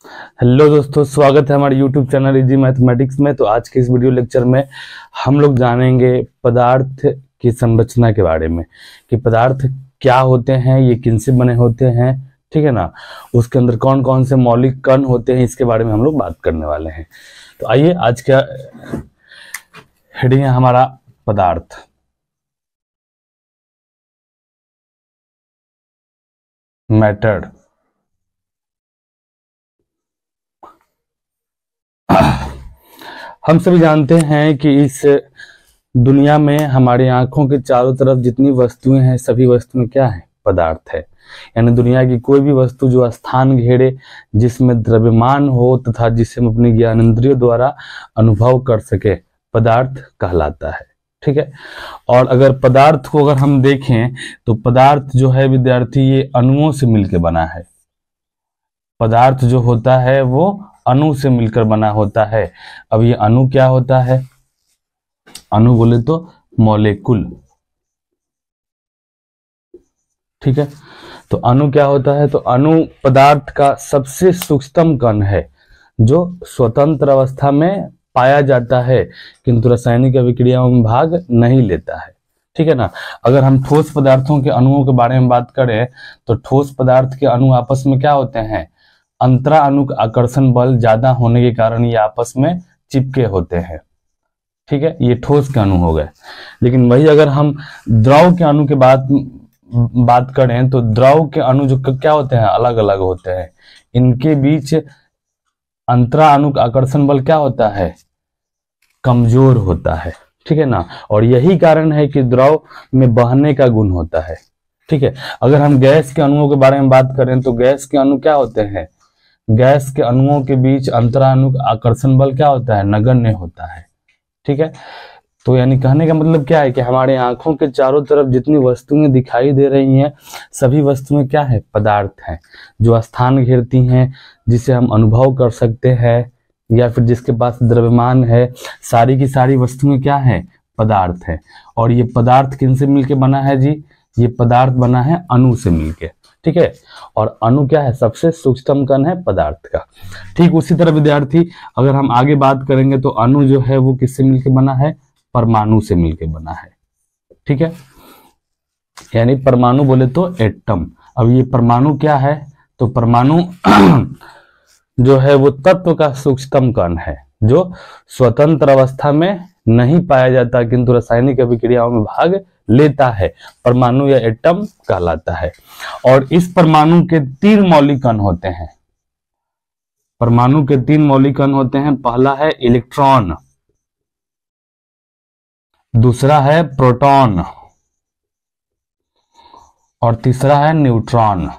Hello दोस्तों, स्वागत है हमारे YouTube चैनल इजी मैथमेटिक्स में। तो आज के इस वीडियो लेक्चर में हम लोग जानेंगे पदार्थ की संरचना के बारे में कि पदार्थ क्या होते हैं, ये किनसे बने होते हैं, ठीक है ना। उसके अंदर कौन कौन से मौलिक कण होते हैं, इसके बारे में हम लोग बात करने वाले हैं। तो आइए, आज का हेडिंग है हमारा पदार्थ। मैटर। हम सभी जानते हैं कि इस दुनिया में हमारी आंखों के चारों तरफ जितनी वस्तुएं हैं, सभी वस्तुएं क्या है? पदार्थ है। यानी दुनिया की कोई भी वस्तु जो स्थान घेरे, जिसमें द्रव्यमान हो तथा जिसे हम अपने ज्ञानेंद्रियों द्वारा अनुभव कर सके, पदार्थ कहलाता है। ठीक है। और अगर पदार्थ को अगर हम देखें तो पदार्थ जो है विद्यार्थी, ये अणुओं से मिलकर बना है। पदार्थ जो होता है वो अणु से मिलकर बना होता है। अब ये अणु क्या होता है? अणु बोले तो मॉलिक्यूल। ठीक है। तो अणु क्या होता है? तो अणु पदार्थ का सबसे सूक्ष्मतम कण है जो स्वतंत्र अवस्था में पाया जाता है किंतु रासायनिक अभिक्रियाओं में भाग नहीं लेता है। ठीक है ना। अगर हम ठोस पदार्थों के अणुओं के बारे में बात करें तो ठोस पदार्थ के अणु आपस में क्या होते हैं? अंतरा अणु का आकर्षण बल ज्यादा होने के कारण ये आपस में चिपके होते हैं। ठीक है, ये ठोस के अणु हो गए। लेकिन वही अगर हम द्रव के अणु के बात करें तो द्रव के अणु जो क्या होते हैं? अलग अलग होते हैं। इनके बीच अंतरा अणु का आकर्षण बल क्या होता है? कमजोर होता है। ठीक है ना। और यही कारण है कि द्रव में बहने का गुण होता है। ठीक है। अगर हम गैस के अणुओं के बारे में बात करें तो गैस के अणु क्या होते हैं? गैस के अणुओं के बीच अंतराणु का आकर्षण बल क्या होता है? नगण्य होता है। ठीक है। तो यानी कहने का मतलब क्या है कि हमारे आंखों के चारों तरफ जितनी वस्तुएं दिखाई दे रही हैं, सभी वस्तुएं क्या है? पदार्थ हैं जो स्थान घेरती हैं, जिसे हम अनुभव कर सकते हैं या फिर जिसके पास द्रव्यमान है। सारी की सारी वस्तुएं क्या है? पदार्थ है। और ये पदार्थ किनसे मिलके बना है जी? ये पदार्थ बना है अणु से मिलके। ठीक है। और अणु क्या है? सबसे सूक्ष्मतम कण है पदार्थ का। ठीक उसी तरह विद्यार्थी, अगर हम आगे बात करेंगे तो अणु जो है वो किससे मिलके बना है? परमाणु से मिलके बना है। ठीक है। यानी परमाणु बोले तो एटम। अब ये परमाणु क्या है? तो परमाणु जो है वो तत्व का सूक्ष्मतम कण है जो स्वतंत्र अवस्था में नहीं पाया जाता किंतु रासायनिक अभिक्रियाओं में भाग लेता है। परमाणु या एटम कहलाता है। और इस परमाणु के 3 मौलिक कण होते हैं। परमाणु के 3 मौलिक कण होते हैं। पहला है इलेक्ट्रॉन, दूसरा है प्रोटॉन और तीसरा है न्यूट्रॉन।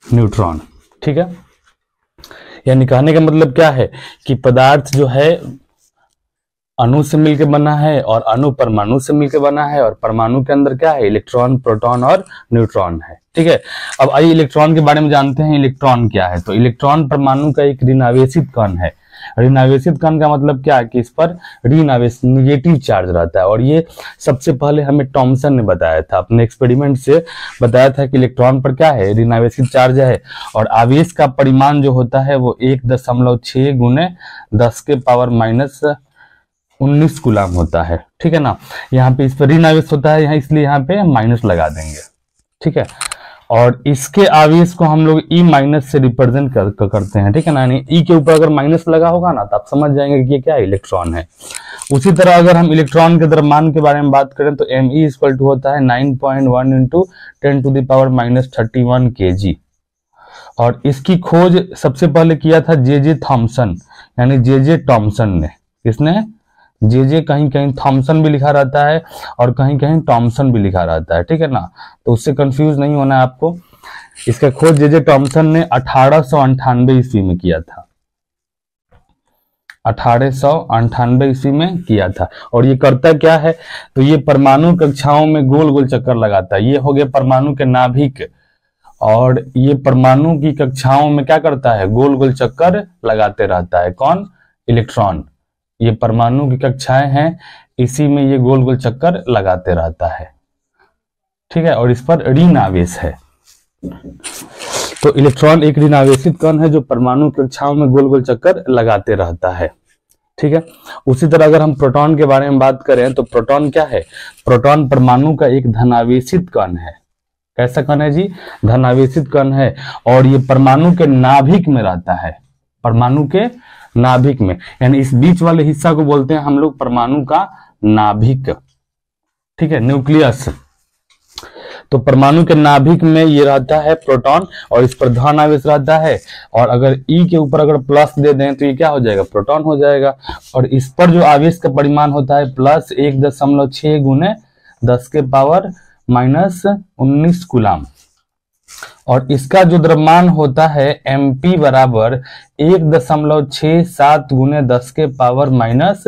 न्यूट्रॉन। ठीक है। यानी कहने का मतलब क्या है कि पदार्थ जो है अणु से मिलकर बना है और अणु परमाणु से मिलकर बना है और परमाणु के अंदर क्या है? इलेक्ट्रॉन, प्रोटॉन और न्यूट्रॉन है। ठीक है। अब आइए इलेक्ट्रॉन के बारे में जानते हैं। इलेक्ट्रॉन क्या है? तो इलेक्ट्रॉन परमाणु का एक ऋणावेशित कण है। ऋणावेशित कण का मतलब क्या है कि इस पर ऋण आवेश, निगेटिव चार्ज रहता है। और ये सबसे पहले हमें टॉमसन ने बताया था, अपने एक्सपेरिमेंट से बताया था कि इलेक्ट्रॉन पर क्या है? ऋणावेशित चार्ज है। और आवेश का परिमाण जो होता है वो 1.6 गुने 10 के पावर माइनस 19 कूलम होता है। ठीक है ना। यहाँ पे इस पर ऋण आवेश होता है, यहाँ इसलिए यहाँ पे माइनस लगा देंगे। ठीक है। और इसके आवेश को हम लोग ई माइनस से रिप्रेजेंट करते हैं। ठीक है ना। यानी ई के ऊपर अगर माइनस लगा होगा ना तो आप समझ जाएंगे कि ये क्या है? इलेक्ट्रॉन है। उसी तरह अगर हम इलेक्ट्रॉन के द्रव्यमान के बारे में बात करें तो एम ई इक्वल टू होता है 9.1 into 10 to the power minus 31 kg। और इसकी खोज सबसे पहले किया था जे थॉमसन, यानी जे टॉमसन ने। किसने? जे कहीं कहीं थॉमसन भी लिखा रहता है और कहीं कहीं टॉमसन भी लिखा रहता है। ठीक है ना। तो उससे कंफ्यूज नहीं होना है आपको। इसका खोज जे टॉमसन ने 1898 ईस्वी में किया था। 1898 ईस्वी में किया था। और ये करता क्या है? तो ये परमाणु कक्षाओं में गोल गोल चक्कर लगाता है। ये हो गया परमाणु के नाभिक। और ये परमाणु की कक्षाओं में क्या करता है? गोल गोल चक्कर लगाते रहता है। कौन? इलेक्ट्रॉन। ये परमाणु की कक्षाएं हैं, इसी में ये गोल गोल चक्कर लगाते रहता है। ठीक है। और इस पर ऋण आवेश है। तो इलेक्ट्रॉन एक ऋण आवेशित कण है जो परमाणु के कक्षाओं में गोल गोल चक्कर लगाते रहता है। ठीक है, उसी तरह अगर हम प्रोटॉन के बारे में बात करें तो प्रोटॉन क्या है? प्रोटॉन परमाणु का एक धनावेशित कण है। कैसा कण है जी? धनावेशित कण है, और ये परमाणु के नाभिक में रहता है, परमाणु के नाभिक में, यानी इस बीच वाले हिस्सा को बोलते हैं हम लोग परमाणु का नाभिक। ठीक है, न्यूक्लियस। तो परमाणु के नाभिक में ये रहता है प्रोटॉन, और इस पर धन आवेश रहता है, और अगर ई के ऊपर अगर प्लस दे दें तो ये क्या हो जाएगा? प्रोटॉन हो जाएगा। और इस पर जो आवेश का परिमाण होता है प्लस 1.6 गुने 10 के पावर माइनस 19 कूलाम, और इसका जो द्रव्यमान होता है एमपी बराबर 1.67 गुने 10 के पावर माइनस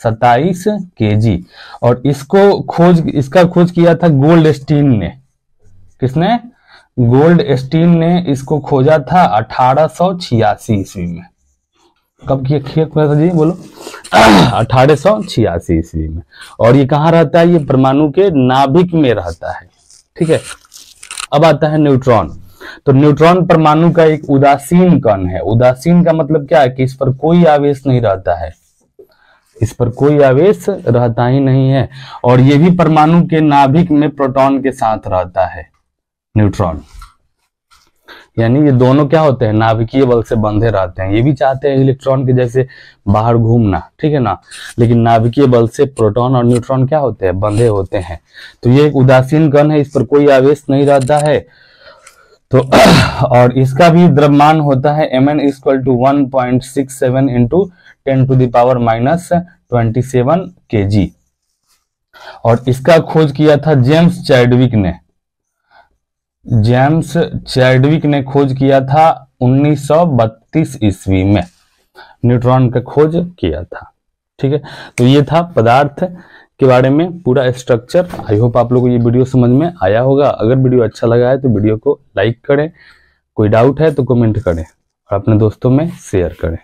27 kg। और इसका खोज किया था गोल्डस्टीन ने। किसने? गोल्डस्टीन ने इसको खोजा था 1886 ईस्वी में। कब किया था जी? बोलो। 1886 ईस्वी में। और ये कहाँ रहता है? ये परमाणु के नाभिक में रहता है। ठीक है, अब आता है न्यूट्रॉन। तो न्यूट्रॉन परमाणु का एक उदासीन कण है। उदासीन का मतलब क्या है? कि इस पर कोई आवेश नहीं रहता है, इस पर कोई आवेश रहता ही नहीं है, और ये भी परमाणु के नाभिक में प्रोटॉन के साथ रहता है न्यूट्रॉन। यानी ये दोनों क्या होते हैं? नाभिकीय बल से बंधे रहते हैं। ये भी चाहते हैं इलेक्ट्रॉन के जैसे बाहर घूमना, ठीक है ना, लेकिन नाभिकीय बल से प्रोटॉन और न्यूट्रॉन क्या होते हैं? बंधे होते हैं। तो ये एक उदासीन कण है, इस पर कोई आवेश नहीं रहता है। तो और इसका भी द्रव्यमान होता है Mn = 1.67 इंटू 10⁻⁻27 kg। और इसका खोज किया था जेम्स चैडविक ने। जेम्स चैडविक ने खोज किया था 1932 ईस्वी में, न्यूट्रॉन का खोज किया था। ठीक है, तो ये था पदार्थ के बारे में पूरा स्ट्रक्चर। आई होप आप लोगों को ये वीडियो समझ में आया होगा। अगर वीडियो अच्छा लगा है तो वीडियो को लाइक करें, कोई डाउट है तो कमेंट करें, और अपने दोस्तों में शेयर करें।